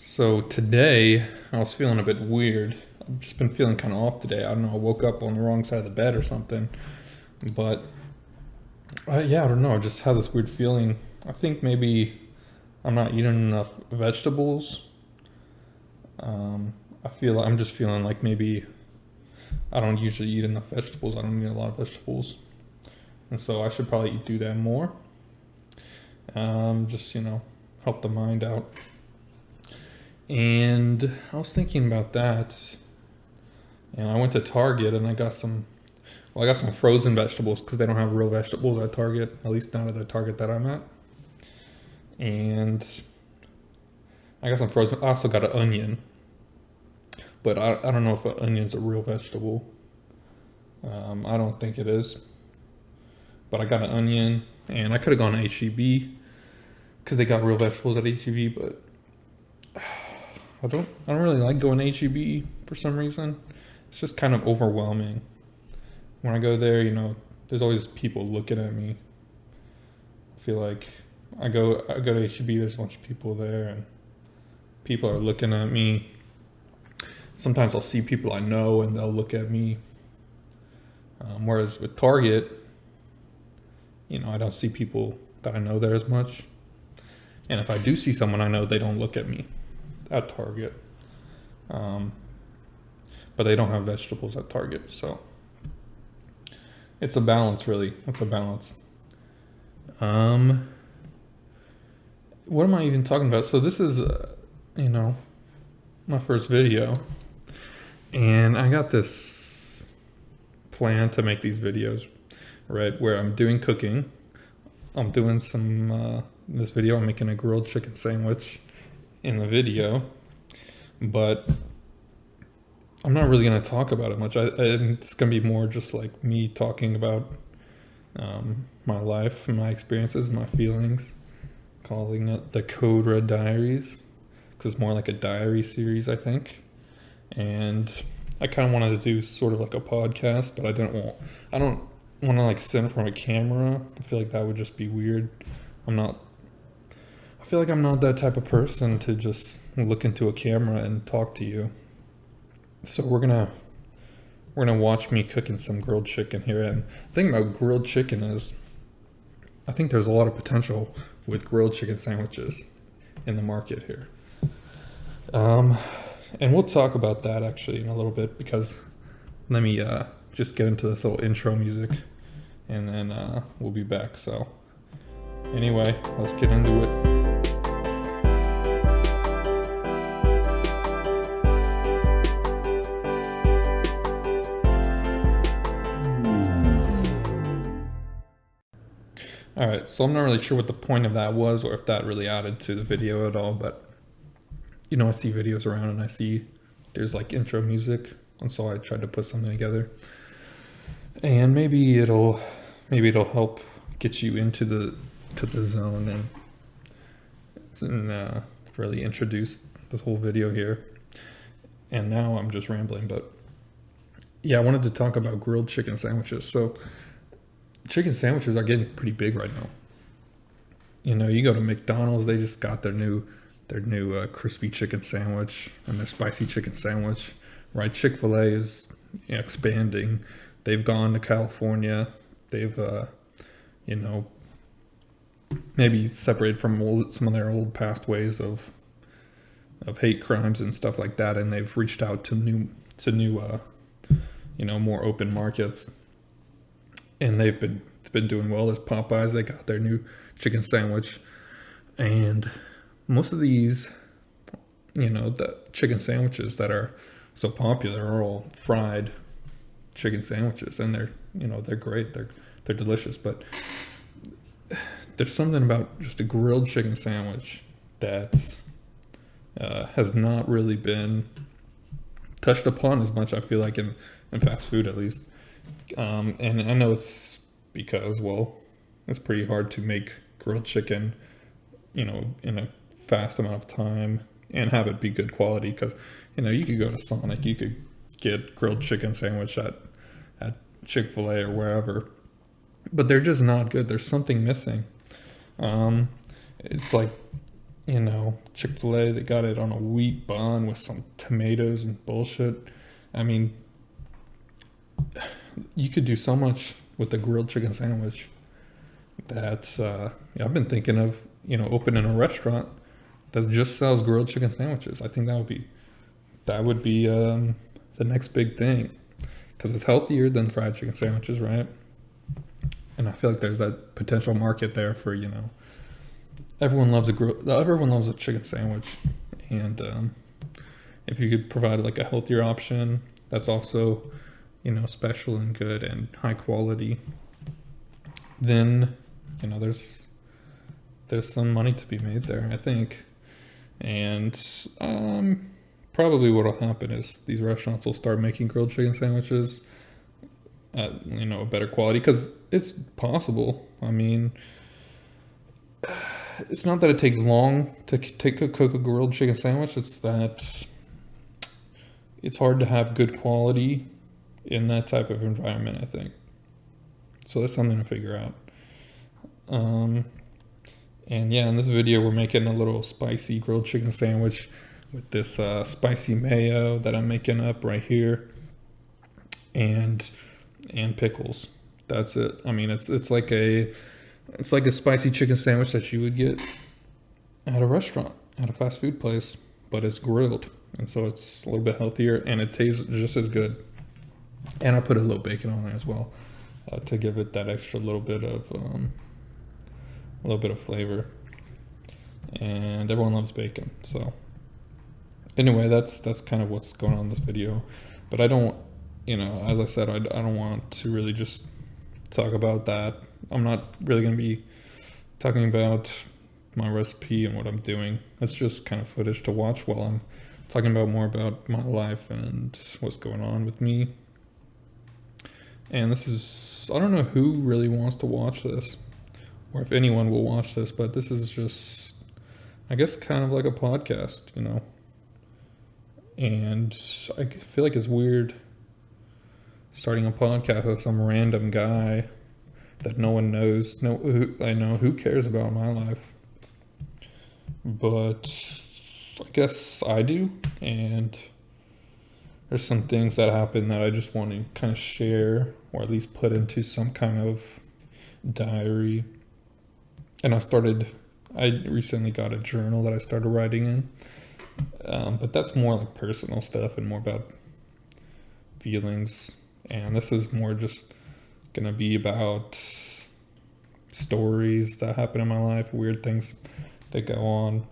So today I was feeling a bit weird. I've just been feeling kind of off today. I don't know. I woke up on the wrong side of the bed or something. But yeah, I don't know. I just had this weird feeling. I think maybe I'm not eating enough vegetables. I feel I'm just feeling like maybe I don't usually eat enough vegetables. I don't eat a lot of vegetables, and so I should probably do that more. Just help the mind out. And I was thinking about that, and I went to Target and I got some. Well, I got some frozen vegetables because they don't have real vegetables at Target, at least not at the Target that I'm at. And I got some frozen. I also got an onion, but I don't know if an onion's a real vegetable. I don't think it is. But I got an onion, and I could have gone to HEB because they got real vegetables at HEB, but I don't really like going to HEB for some reason. It's just kind of overwhelming. When I go there, there's always people looking at me. I feel like I go to HEB, there's a bunch of people there and people are looking at me. Sometimes I'll see people I know and they'll look at me. Whereas with Target, I don't see people that I know there as much. And if I do see someone I know, they don't look at me at Target. But they don't have vegetables at Target, so it's a balance, really. It's a balance. What am I even talking about? So this is, my first video, and I got this plan to make these videos, right? Where I'm doing cooking. I'm doing this video, I'm making a grilled chicken sandwich in the video, but I'm not really going to talk about it much. It's going to be more just like me talking about my life, my experiences, my feelings, calling it the Code Red Diaries, because it's more like a diary series, I think. And I kind of wanted to do sort of like a podcast, but I don't want to like sit in front of a camera. I feel like that would just be weird. I feel like I'm not that type of person to just look into a camera and talk to you. So we're gonna watch me cooking some grilled chicken here. And the thing about grilled chicken is, I think there's a lot of potential with grilled chicken sandwiches in the market here. And we'll talk about that actually in a little bit, because let me just get into this little intro music, and then we'll be back. So anyway, let's get into it. All right, so I'm not really sure what the point of that was, or if that really added to the video at all, but I see videos around and I see there's like intro music, and so I tried to put something together. And maybe it'll help get you into the zone and really introduce this whole video here. And now I'm just rambling, but yeah, I wanted to talk about grilled chicken sandwiches. So chicken sandwiches are getting pretty big right now. You go to McDonald's, they just got their new crispy chicken sandwich and their spicy chicken sandwich, right? Chick-fil-A is expanding. They've gone to California. They've, maybe separated from some of their old past ways of hate crimes and stuff like that, and they've reached out to new more open markets. And they've been doing well. There's Popeyes, they got their new chicken sandwich. And most of these, the chicken sandwiches that are so popular are all fried chicken sandwiches. And they're great. They're delicious. But there's something about just a grilled chicken sandwich that has not really been touched upon as much, I feel like, in fast food at least. And I know it's because, well, it's pretty hard to make grilled chicken, in a fast amount of time and have it be good quality. Because, you could go to Sonic, you could get grilled chicken sandwich at Chick-fil-A or wherever, but they're just not good. There's something missing. It's like Chick-fil-A, they got it on a wheat bun with some tomatoes and bullshit. I mean, you could do so much with a grilled chicken sandwich. That's yeah, I've been thinking of opening a restaurant that just sells grilled chicken sandwiches. I think that would be the next big thing, because it's healthier than fried chicken sandwiches, right? And I feel like there's that potential market there for everyone loves a chicken sandwich, and if you could provide like a healthier option that's also special and good and high quality, then there's some money to be made there, I think. And probably what'll happen is these restaurants will start making grilled chicken sandwiches at a better quality, because it's possible. I mean, it's not that it takes long to cook a grilled chicken sandwich. It's that it's hard to have good quality in that type of environment, I think. So that's something to figure out. And yeah, in this video, we're making a little spicy grilled chicken sandwich with this spicy mayo that I'm making up right here, and pickles. That's it. I mean, it's like a spicy chicken sandwich that you would get at a restaurant, at a fast food place, but it's grilled, and so it's a little bit healthier and it tastes just as good. And I put a little bacon on there as well, to give it that extra little bit of flavor. And everyone loves bacon, so anyway, that's kind of what's going on in this video. But I don't, as I said, I don't want to really just talk about that. I'm not really going to be talking about my recipe and what I'm doing. It's just kind of footage to watch while I'm talking about more about my life and what's going on with me. And this is, I don't know who really wants to watch this, or if anyone will watch this, but this is just, I guess, kind of like a podcast, And I feel like it's weird starting a podcast with some random guy that no one knows. Who cares about my life? But I guess I do, and there's some things that happen that I just want to kind of share, or at least put into some kind of diary. And I recently got a journal that I started writing in, but that's more like personal stuff and more about feelings. And this is more just gonna be about stories that happen in my life, weird things that go on.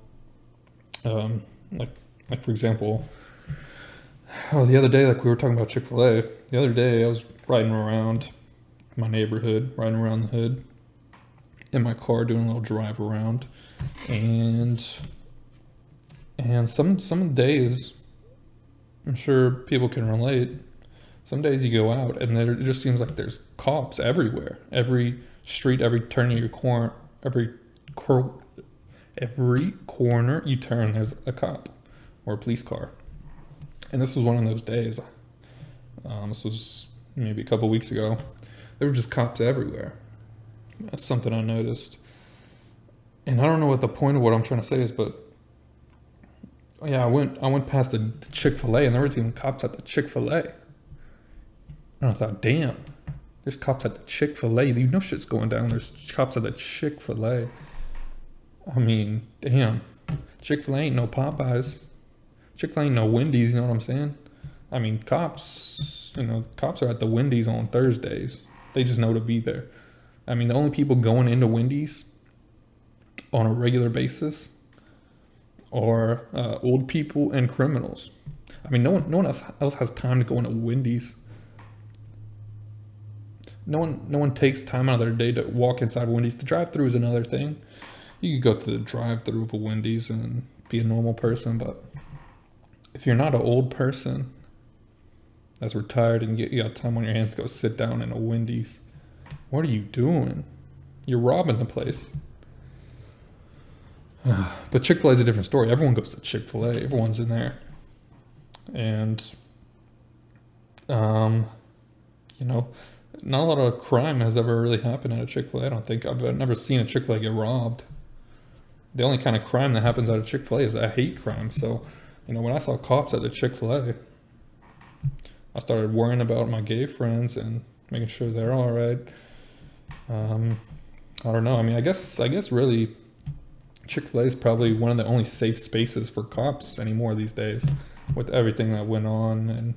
Like for example, the other day, like we were talking about Chick-fil-A, the other day I was riding around my neighborhood, riding around the hood in my car, doing a little drive around, and some days, I'm sure people can relate, some days you go out and it just seems like there's cops everywhere. Every street, every turn of your corner, every corner you turn, there's a cop or a police car. And this was one of those days. This was maybe a couple weeks ago. There were just cops everywhere. That's something I noticed. And I don't know what the point of what I'm trying to say is, but yeah, I went past the Chick-fil-A and there was even cops at the Chick-fil-A. And I thought, damn, there's cops at the Chick-fil-A. You know shit's going down. There's cops at the Chick-fil-A. I mean, damn. Chick-fil-A ain't no Popeyes. Chick-fil-A ain't no Wendy's, you know what I'm saying? I mean, cops are at the Wendy's on Thursdays. They just know to be there. I mean, the only people going into Wendy's on a regular basis are old people and criminals. I mean, no one else has time to go into Wendy's. No one takes time out of their day to walk inside Wendy's. The drive-thru is another thing. You could go to the drive-thru of a Wendy's and be a normal person, but if you're not an old person that's retired and you got time on your hands to go sit down in a Wendy's, what are you doing? You're robbing the place. But Chick-fil-A is a different story. Everyone goes to Chick-fil-A. Everyone's in there. And, not a lot of crime has ever really happened at a Chick-fil-A. I don't think I've never seen a Chick-fil-A get robbed. the only kind of crime that happens at a Chick-fil-A is a hate crime. So, when I saw cops at the Chick-fil-A, I started worrying about my gay friends and making sure they're all right. I don't know. I mean, I guess really Chick-fil-A is probably one of the only safe spaces for cops anymore these days, with everything that went on. And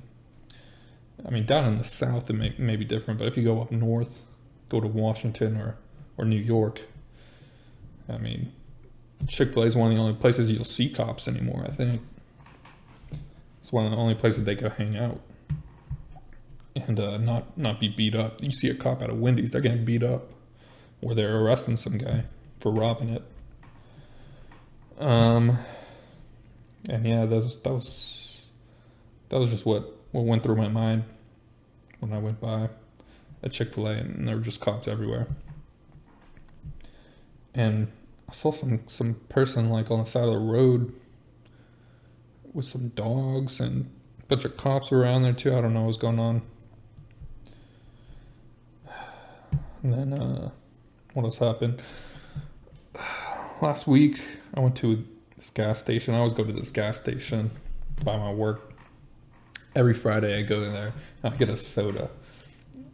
I mean, down in the South, it may be different, but if you go up north, go to Washington or New York, I mean, Chick-fil-A is one of the only places you'll see cops anymore, I think. It's one of the only places they could hang out and not be beat up. You see a cop at a Wendy's, they're getting beat up, or they're arresting some guy for robbing it. And yeah, that was just what went through my mind when I went by a Chick-fil-A, and there were just cops everywhere. And I saw some person like on the side of the road with some dogs, and a bunch of cops were around there too. I don't know what was going on. And then what else happened? Last week I went to this gas station. I always go to this gas station by my work. Every Friday I go in there and I get a soda,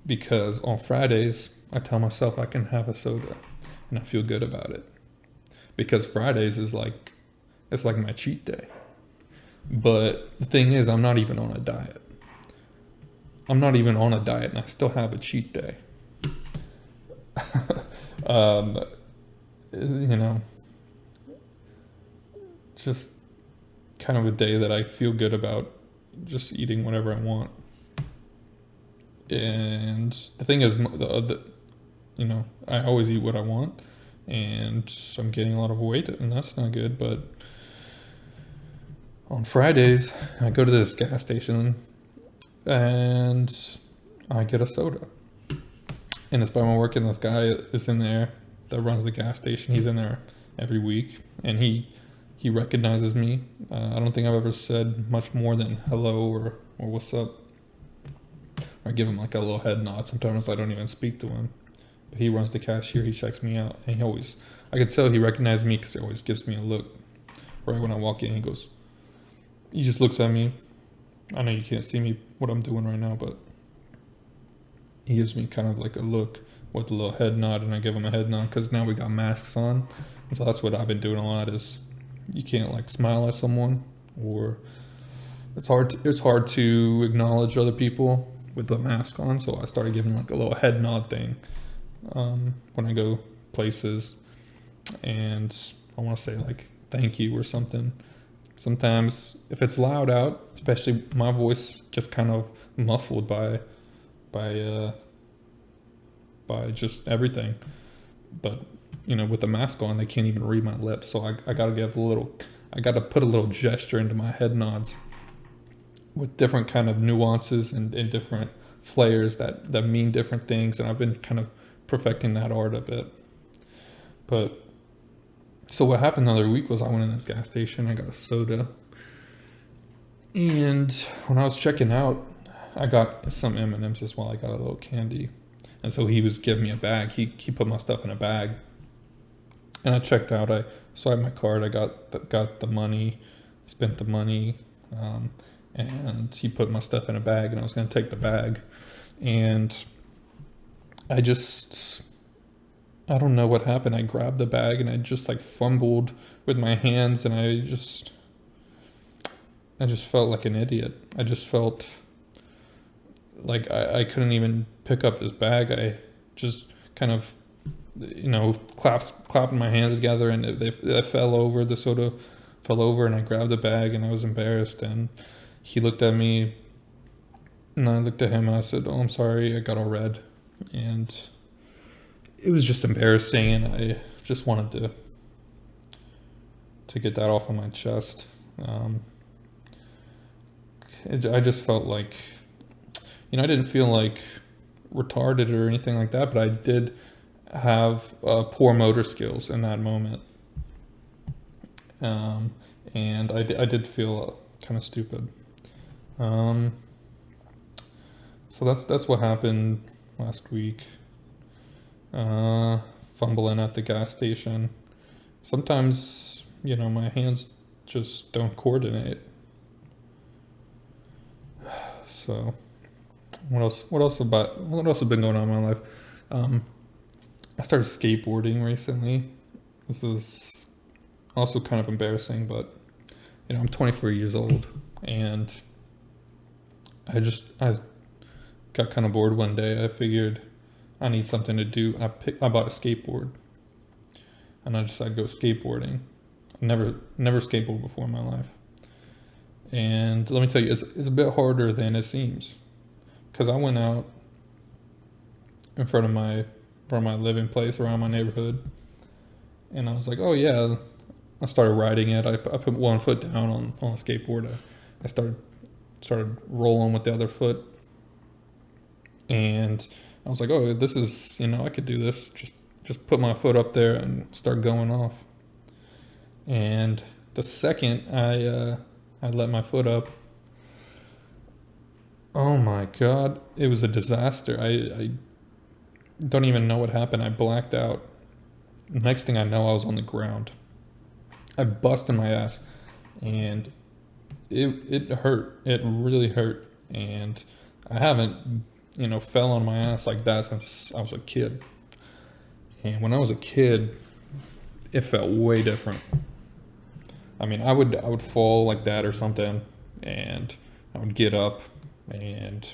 because on Fridays I tell myself I can have a soda and I feel good about it, because Fridays is like, it's like my cheat day. But the thing is, I'm not even on a diet. And I still have a cheat day. Just kind of a day that I feel good about, just eating whatever I want. And the thing is, I always eat what I want, and I'm gaining a lot of weight, and that's not good. But on Fridays, I go to this gas station and I get a soda. And it's by my work, and this guy is in there that runs the gas station. He's in there every week, and he recognizes me. I don't think I've ever said much more than hello or what's up. I give him like a little head nod. Sometimes I don't even speak to him. But he runs the cashier. He checks me out, and I could tell he recognized me because he always gives me a look. Right when I walk in, he just looks at me. I know you can't see me, what I'm doing right now, but he gives me kind of like a look with a little head nod, and I give him a head nod because now we got masks on. And so that's what I've been doing a lot, is you can't like smile at someone, or it's hard to acknowledge other people with the mask on. So I started giving like a little head nod thing when I go places, and I want to say like thank you or something. Sometimes if it's loud out, especially, my voice gets kind of muffled by just everything. But with the mask on, they can't even read my lips. So I gotta put a little gesture into my head nods with different kind of nuances and different flares that mean different things. And I've been kind of perfecting that art a bit. But so what happened the other week was I went in this gas station, I got a soda, and when I was checking out, I got some M&Ms as well. I got a little candy. And so he was giving me a bag. He put my stuff in a bag. And I checked out. I swiped my card. I got the money, spent the money, and he put my stuff in a bag, and I was going to take the bag. And I don't know what happened. I grabbed the bag and I just like fumbled with my hands, and I just felt like an idiot. I just felt like I couldn't even pick up this bag. I just kind of, clapping my hands together, and they fell over. The soda fell over, and I grabbed the bag, and I was embarrassed. And he looked at me, and I looked at him, and I said, "Oh, I'm sorry, I got all red." And it was just embarrassing, and I just wanted to get that off of my chest. I just felt like, I didn't feel like retarded or anything like that, but I did have poor motor skills in that moment. And I did feel kind of stupid. So that's what happened last week. Fumbling at the gas station, sometimes, my hands just don't coordinate. So what else? What else has been going on in my life? Um, I started skateboarding recently. This is also kind of embarrassing, but I'm 24 years old, and I got kind of bored one day. I figured I need something to do. I bought a skateboard, and I decided to go skateboarding. I never skateboarded before in my life, and let me tell you, it's a bit harder than it seems, because I went out in front of my living place around my neighborhood, and I was like, oh yeah. I started riding it. I put one foot down on a skateboard. I started rolling with the other foot, and I was like, oh, this is, I could do this. Just put my foot up there and start going off. And the second I let my foot up, oh my god, it was a disaster. I don't even know what happened. I blacked out. The next thing I know, I was on the ground. I busted my ass, and it hurt. It really hurt, and I haven't fell on my ass like that since I was a kid. And when I was a kid, it felt way different. I mean, I would fall like that or something, and I would get up, and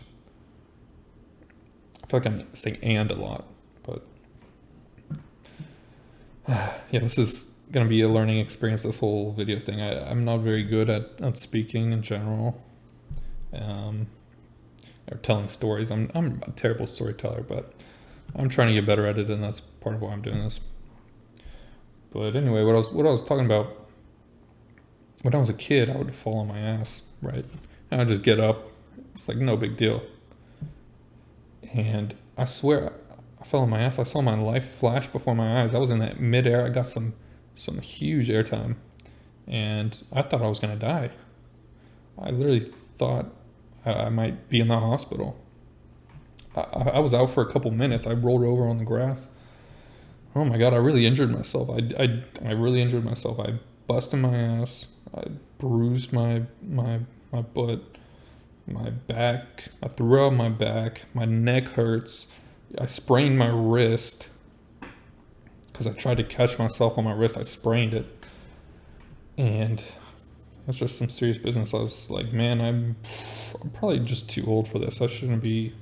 I feel like I'm saying "and" a lot, but yeah, this is gonna be a learning experience. This whole video thing. I'm not very good at speaking in general, or telling stories. I'm a terrible storyteller, but I'm trying to get better at it, and that's part of why I'm doing this. But anyway, what I was talking about, when I was a kid, I would fall on my ass, right? And I'd just get up. It's like no big deal. And I swear, I fell on my ass. I saw my life flash before my eyes. I was in that midair. I got some huge airtime, and I thought I was gonna die. I literally thought I might be in the hospital. I was out for a couple minutes. I rolled over on the grass. Oh my god, I really injured myself. I really injured myself. I busted my ass. I bruised my butt, my back. I threw out my back. My neck hurts. I sprained my wrist because I tried to catch myself on my wrist. I sprained it, and that's just some serious business. I was like, man, I'm probably just too old for this. I shouldn't be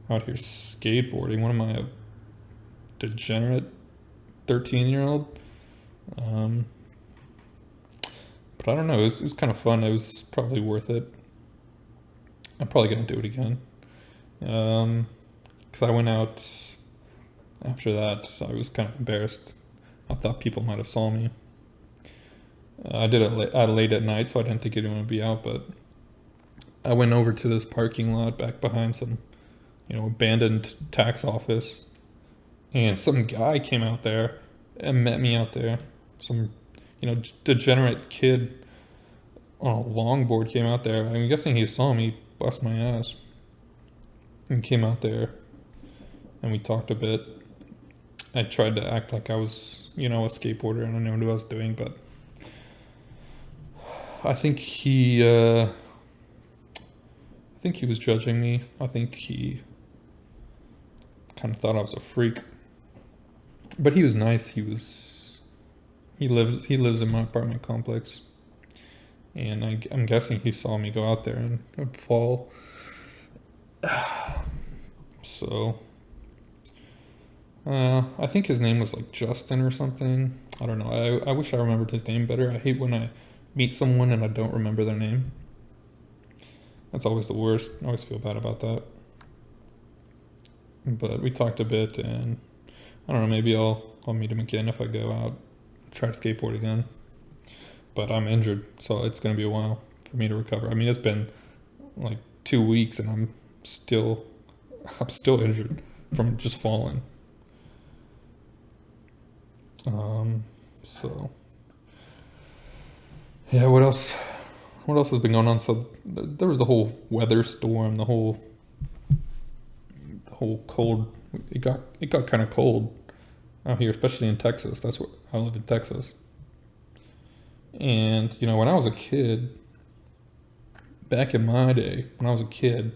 out here skateboarding. What am I, a degenerate 13-year-old? But I don't know. It was kind of fun. It was probably worth it. I'm probably gonna do it again. Because I went out after that, so I was kind of embarrassed. I thought people might have saw me. I did it late at night, so I didn't think anyone would be out. But I went over to this parking lot back behind some, abandoned tax office, and some guy came out there and met me out there. Some, degenerate kid on a longboard came out there. I'm guessing he saw me bust my ass, and came out there, and we talked a bit. I tried to act like I was, a skateboarder, and I knew what I was doing, but I think he was judging me. I think he kind of thought I was a freak, but he was nice. He lives in my apartment complex, and I'm guessing he saw me go out there and fall. So I think his name was like Justin or something. I don't know. I wish I remembered his name better. I hate when I meet someone and I don't remember their name. That's always the worst. I always feel bad about that. But we talked a bit, and I don't know, maybe I'll meet him again if I go out, try to skateboard again. But I'm injured, so it's gonna be a while for me to recover. I mean, it's been like 2 weeks, and I'm still injured from just falling. So yeah, what else has been going on? So there was the whole weather storm, the whole cold. It got kind of cold out here, especially in Texas. That's where I live in Texas. And, when I was a kid, back in my day, when I was a kid,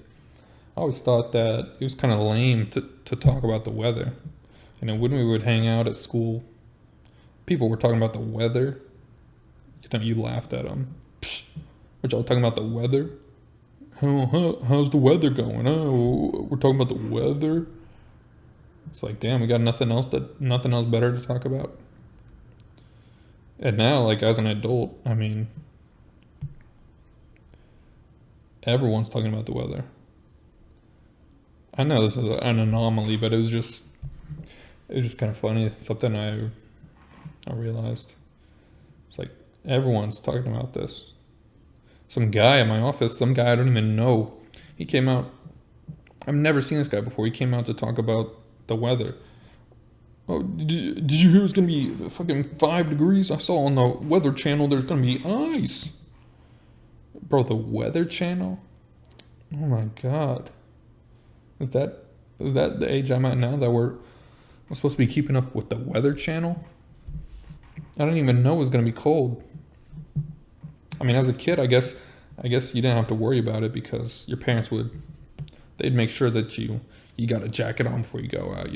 I always thought that it was kind of lame to talk about the weather. When we would hang out at school, people were talking about the weather. You laughed at them. Psh, what y'all talking about the weather? How's the weather going? Oh, we're talking about the weather. It's like, damn, we got nothing else better to talk about. And now, like as an adult, everyone's talking about the weather. I know this is an anomaly, but it was just kind of funny. Something I realized. It's like everyone's talking about this. Some guy in my office, some guy I don't even know, he came out. I've never seen this guy before. He came out to talk about the weather. Oh, did you hear it's gonna be fucking 5 degrees? I saw on the Weather Channel there's gonna be ice. Bro, the Weather Channel? Oh my god. Is that the age I'm at now that we're supposed to be keeping up with the Weather Channel? I didn't even know it was gonna be cold. As a kid, I guess you didn't have to worry about it because your parents they'd make sure that you got a jacket on before you go out.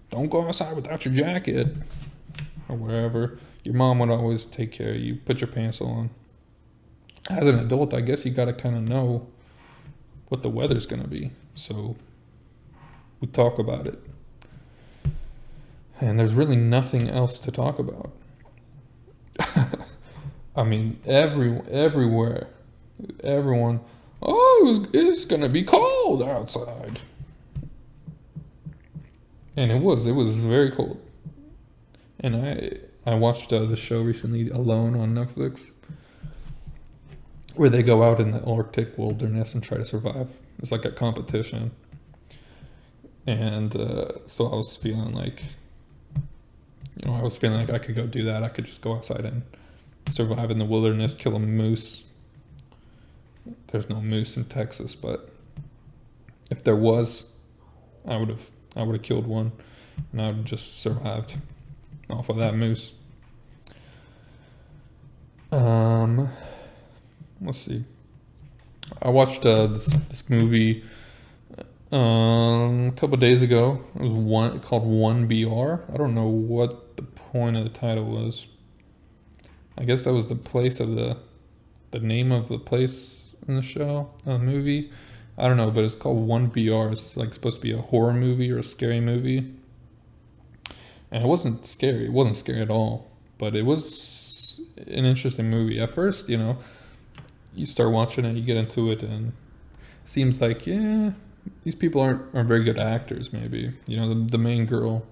Don't go outside without your jacket or whatever. Your mom would always take care of you. Put your pants on. As an adult, I guess you got to kind of know what the weather's gonna be. So we talk about it. And there's really nothing else to talk about. Everywhere, everyone, it's gonna be cold outside. And it was very cold. And I watched the show recently, Alone, on Netflix, where they go out in the Arctic wilderness and try to survive. It's like a competition. And so I was feeling like, I could go do that. I could just go outside and survive in the wilderness, kill a moose. There's no moose in Texas, but if there was, I would have killed one, and I would have just survived off of that moose. Let's see. I watched this movie a couple of days ago. It was called 1BR. I don't know what the point of the title was. I guess that was the place of the name of the place in the show, the movie. I don't know, but it's called 1BR. It's like supposed to be a horror movie or a scary movie. And it wasn't scary. It wasn't scary at all. But it was an interesting movie. At first, you start watching it, you get into it, and it seems like, these people aren't very good actors, maybe. The main girl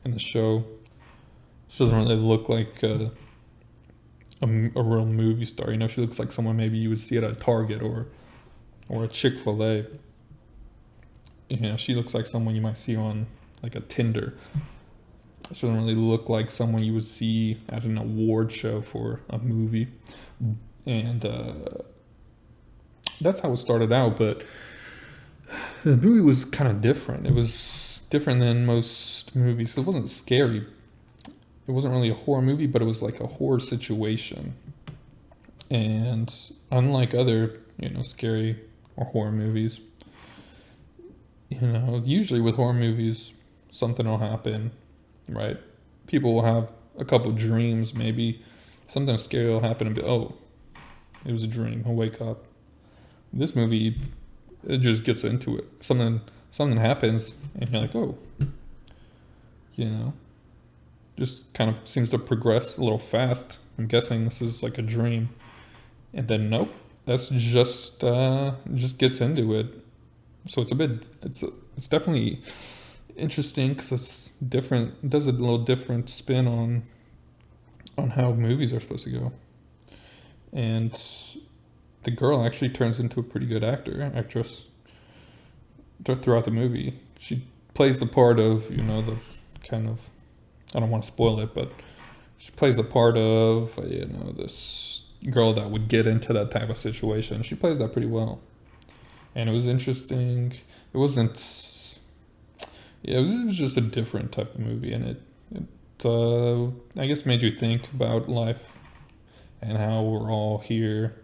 in the show, she doesn't really look like a real movie star. She looks like someone maybe you would see at a Target or a Chick-fil-A. She looks like someone you might see on like a Tinder. She doesn't really look like someone you would see at an award show for a movie. And that's how it started out, but the movie was kind of different. It was different than most movies. It wasn't scary. It wasn't really a horror movie, but it was like a horror situation. And unlike other, scary or horror movies, usually with horror movies, something will happen, right? People will have a couple dreams, maybe something scary will happen and be, oh, it was a dream. I'll wake up. This movie, it just gets into it. Something happens, and you're like, oh, just kind of seems to progress a little fast. I'm guessing this is like a dream. And then nope, that's just gets into it. So it's definitely interesting because it's different. It does a little different spin on how movies are supposed to go. And the girl actually turns into a pretty good actress throughout the movie. She plays the part of, the kind of, I don't want to spoil it, but she plays the part of, this girl that would get into that type of situation. She plays that pretty well. And it was interesting. It wasn't, it was just a different type of movie, and I guess made you think about life and how we're all here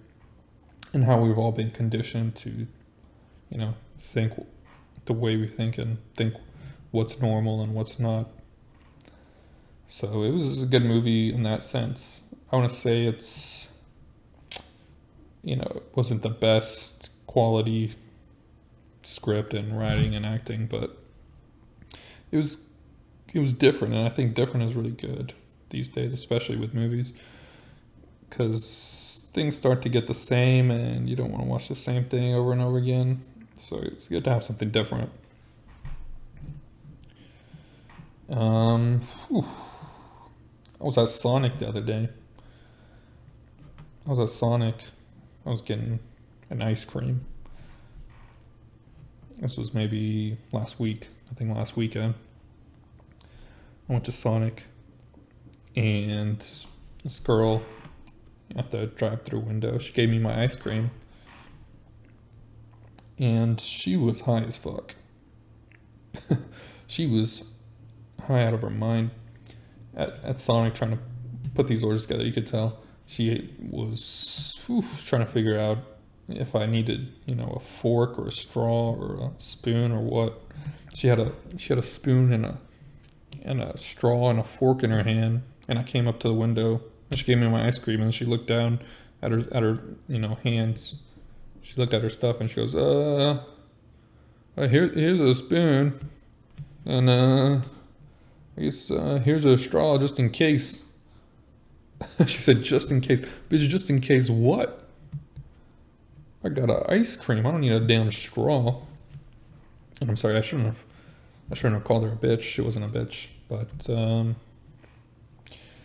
and how we've all been conditioned to, think the way we think and think what's normal and what's not. So it was a good movie in that sense. I want to say it wasn't the best quality script and writing and acting, but it was different, and I think different is really good these days, especially with movies, because things start to get the same, and you don't want to watch the same thing over and over again. So it's good to have something different. Whew. I was at Sonic the other day. I was getting an ice cream. This was maybe last week. I think last weekend. I went to Sonic, and this girl at the drive-through window, she gave me my ice cream, and she was high as fuck. She was high out of her mind at Sonic trying to put these orders together. You could tell she was trying to figure out if I needed, a fork or a straw or a spoon or what. She had a spoon and a straw and a fork in her hand, and I came up to the window and she gave me my ice cream, and she looked down at her hands. She looked at her stuff and she goes, here's a spoon, and I guess here's a straw just in case. She said, just in case. Bitch, just in case what? I got an ice cream. I don't need a damn straw. And I'm sorry, I shouldn't have called her a bitch. She wasn't a bitch. But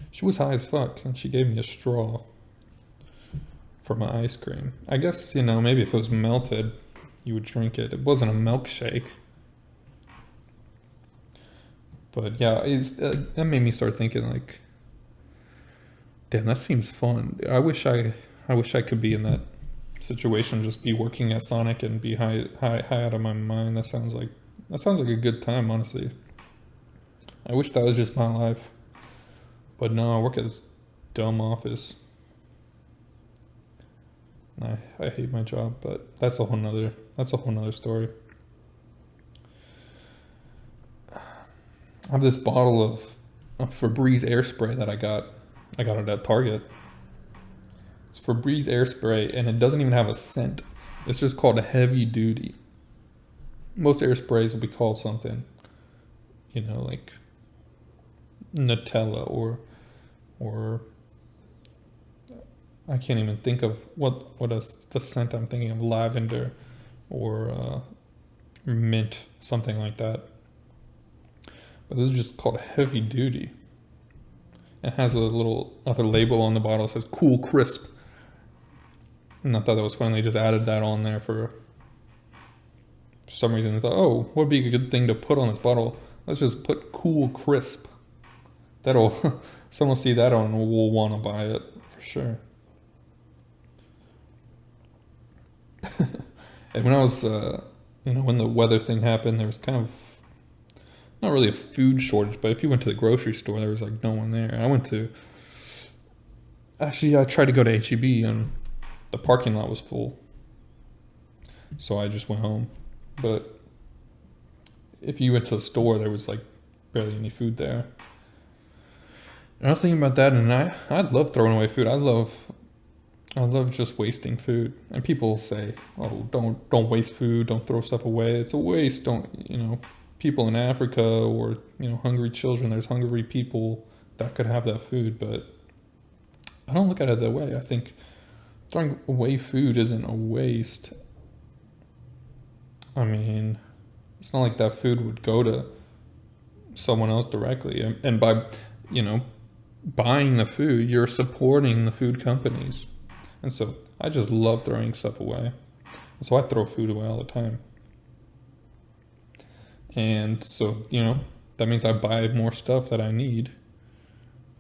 she was high as fuck, and she gave me a straw for my ice cream. I guess, maybe if it was melted, you would drink it. It wasn't a milkshake. But yeah, that made me start thinking, like, damn, that seems fun. I wish I could be in that situation, just be working at Sonic and be high out of my mind. That sounds like a good time, honestly. I wish that was just my life. But no, I work at this dumb office. And I hate my job, but that's a whole nother story. I have this bottle of Febreze air spray that I got it at Target. It's Febreze air spray, and it doesn't even have a scent. It's just called a heavy duty. Most air sprays will be called something, like Nutella or I can't even think of what is the scent I'm thinking of. Lavender or mint, something like that. But this is just called heavy duty. It has a little other label on the bottle that says Cool Crisp. And I thought that was funny. They just added that on there for some reason. I thought, oh, what would be a good thing to put on this bottle? Let's just put Cool Crisp. Someone will see that on and will want to buy it for sure. And when I was, when the weather thing happened, there was kind of not really a food shortage, but if you went to the grocery store, there was like no one there. I tried to go to H-E-B and the parking lot was full. So I just went home. But if you went to the store, there was like barely any food there. And I was thinking about that, and I love throwing away food. I love just wasting food. And people say, oh, don't waste food, don't throw stuff away. It's a waste. Don't, people in Africa or, hungry children, there's hungry people that could have that food, but I don't look at it that way. I think throwing away food isn't a waste. I mean, it's not like that food would go to someone else directly. And by, buying the food, you're supporting the food companies. And so I just love throwing stuff away. So I throw food away all the time. And so, that means I buy more stuff that I need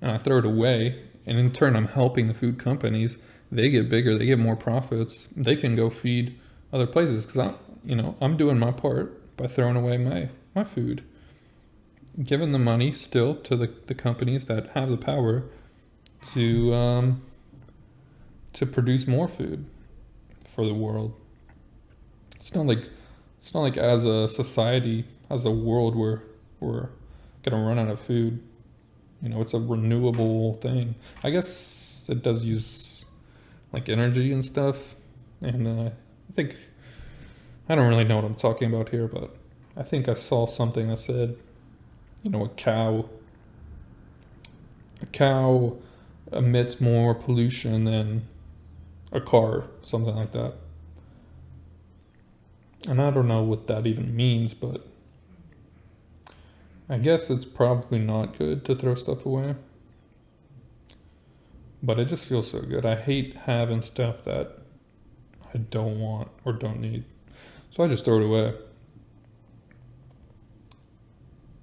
and I throw it away. And in turn, I'm helping the food companies. They get bigger, they get more profits. They can go feed other places because I'm doing my part by throwing away my food. giving the money still to the companies that have the power to produce more food for the world. It's not like as a society, as a world, we're gonna run out of food. It's a renewable thing. I guess it does use like energy and stuff, and I think I don't really know what I'm talking about here, but I think I saw something that said, a cow emits more pollution than a car, something like that. And I don't know what that even means, but I guess it's probably not good to throw stuff away. But it just feels so good. I hate having stuff that I don't want or don't need. So I just throw it away.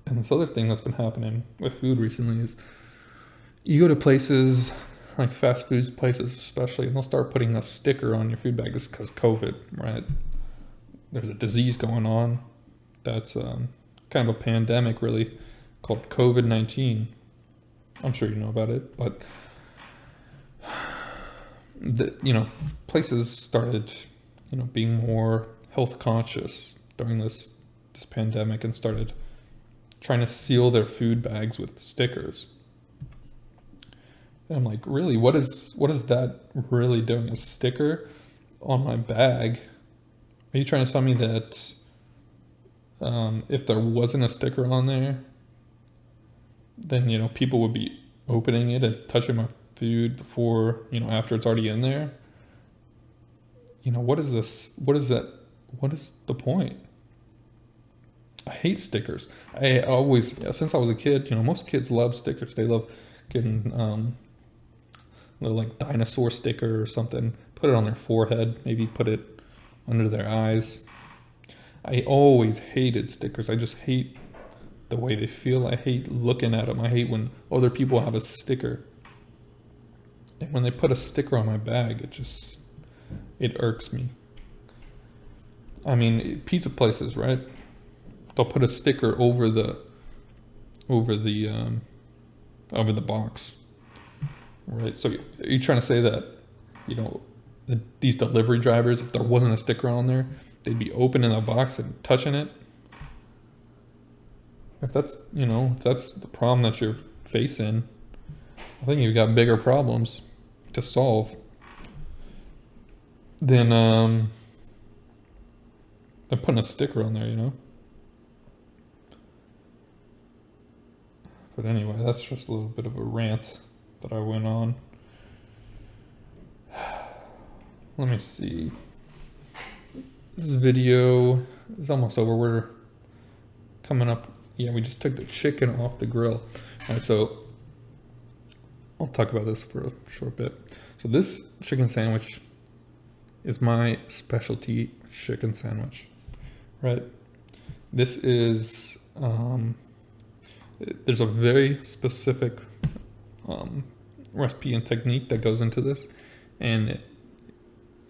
And this other thing that's been happening with food recently is you go to places like fast food places especially, and they'll start putting a sticker on your food bag just because COVID, right? There's a disease going on that's kind of a pandemic really called COVID-19. I'm sure you know about it, but places started, being more health conscious during this pandemic and started trying to seal their food bags with stickers. And I'm like, really, what is that really doing? A sticker on my bag? Are you trying to tell me that if there wasn't a sticker on there, then people would be opening it and touching my food before, after it's already in there? What is this? What is that? What is the point? I hate stickers. I always, since I was a kid, most kids love stickers. They love getting a little like dinosaur sticker or something, put it on their forehead, maybe put it under their eyes. I always hated stickers. I just hate the way they feel. I hate looking at them. I hate when other people have a sticker. And when they put a sticker on my bag, it irks me. I mean, pizza places, right? They'll put a sticker over the box, right? So are you trying to say that, these delivery drivers, if there wasn't a sticker on there, they'd be opening the box and touching it? If that's the problem that you're facing, I think you've got bigger problems to solve than putting a sticker on there, But anyway, that's just a little bit of a rant that I went on. Let me see. This video is almost over. We're coming up. Yeah, we just took the chicken off the grill. All right, so I'll talk about this for a short bit. So this chicken sandwich is my specialty chicken sandwich, right? This is, there's a very specific recipe and technique that goes into this, and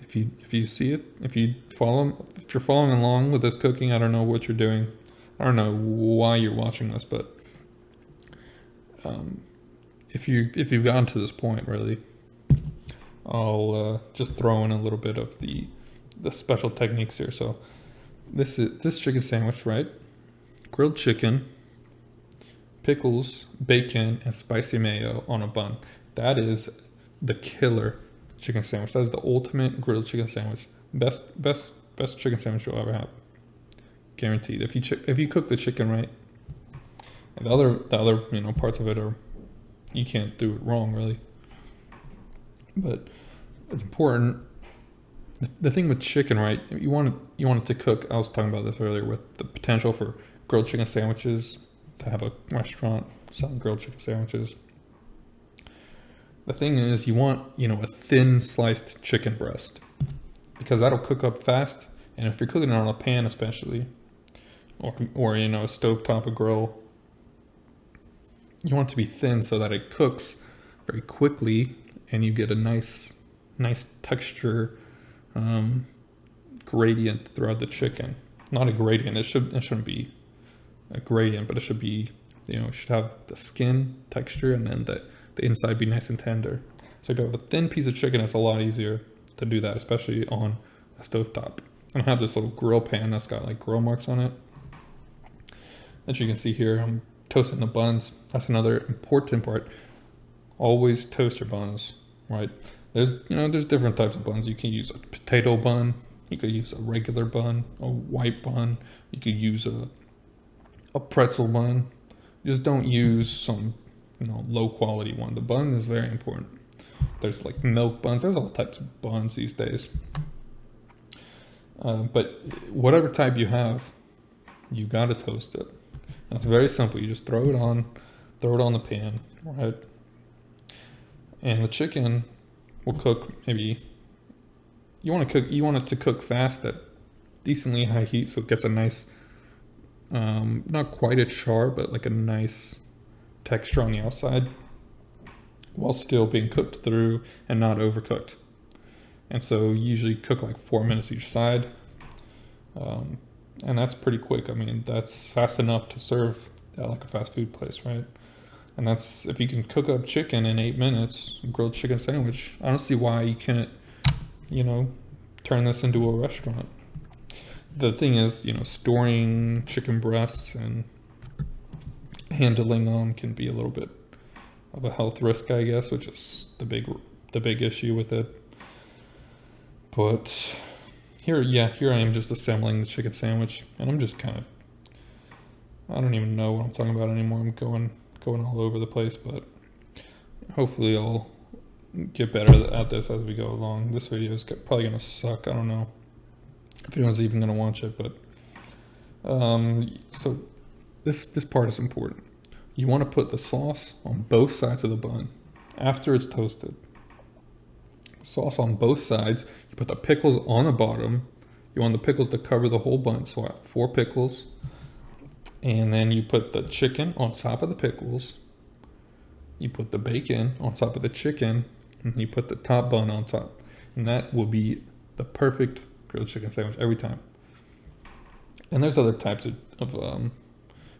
if you see it, if you're following along with this cooking, I don't know what you're doing. I don't know why you're watching this, but if you've gotten to this point, really, I'll just throw in a little bit of the special techniques here. So this chicken sandwich, right? Grilled chicken, pickles, bacon, and spicy mayo on a bun. That is the killer chicken sandwich. That is the ultimate grilled chicken sandwich. Best chicken sandwich you'll ever have. Guaranteed. If you cook the chicken right, and the other parts of it are, you can't do it wrong really. But it's important. The thing with chicken, right? You want it to cook. I was talking about this earlier with the potential for grilled chicken sandwiches, to have a restaurant selling grilled chicken sandwiches. The thing is, you want a thin sliced chicken breast, because that'll cook up fast. And if you're cooking it on a pan, especially, or a stovetop, a grill, you want it to be thin so that it cooks very quickly, and you get a nice texture gradient throughout the chicken. Not a gradient. It shouldn't be a gradient, but it should be You know, it should have the skin texture and then the inside be nice and tender. So if you have a thin piece of chicken, it's a lot easier to do that, especially on a stovetop. And I have this little grill pan that's got like grill marks on it. As you can see here, I'm toasting the buns. That's another important part. Always toast your buns, right? There's different types of buns. You can use a potato bun. You could use a regular bun, a white bun. You could use a pretzel bun. Just don't use some, low quality one. The bun is very important. There's like milk buns. There's all types of buns these days. But whatever type you have, you gotta toast it. And it's very simple. You just throw it on the pan, right? And the chicken will cook maybe. You want it to cook fast at decently high heat, so it gets a nice, not quite a char, but like a nice texture on the outside, while still being cooked through and not overcooked. And so usually cook like 4 minutes each side. And that's pretty quick. I mean, that's fast enough to serve at like a fast food place, right? And that's, if you can cook up chicken in 8 minutes, grilled chicken sandwich, I don't see why you can't, turn this into a restaurant. The thing is, storing chicken breasts and handling them can be a little bit of a health risk, I guess, which is the big issue with it. But here I am just assembling the chicken sandwich, and I'm just kind of, I don't even know what I'm talking about anymore. I'm going all over the place, but hopefully I'll get better at this as we go along. This video is probably gonna suck. I don't know if anyone's even gonna watch it, but so this part is important. You want to put the sauce on both sides of the bun after it's toasted. Sauce on both sides. You put the pickles on the bottom. You want the pickles to cover the whole bun, so I have 4 pickles. And then you put the chicken on top of the pickles. You put the bacon on top of the chicken, and you put the top bun on top. And that will be the perfect grilled chicken sandwich every time. And there's other types of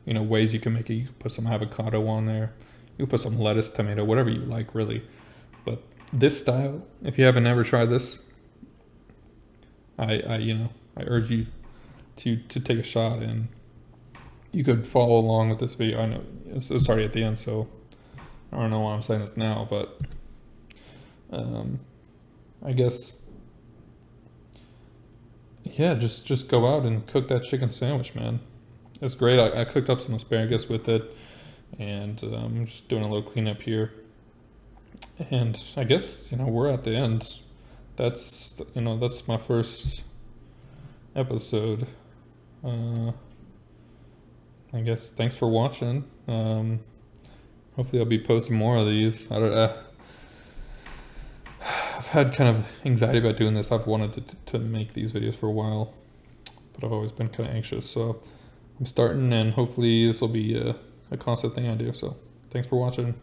ways you can make it. You can put some avocado on there. You can put some lettuce, tomato, whatever you like, really. But this style, if you haven't ever tried this, I urge you to take a shot, and you could follow along with this video. I know it's already at the end, so I don't know why I'm saying this now, but I guess, yeah, just go out and cook that chicken sandwich, man. It's great. I cooked up some asparagus with it, and I'm just doing a little cleanup here. And I guess, we're at the end. That's my first episode. I guess thanks for watching. Hopefully I'll be posting more of these. I've had kind of anxiety about doing this. I've wanted to make these videos for a while, but I've always been kind of anxious. So I'm starting, and hopefully this will be a constant thing I do. So thanks for watching.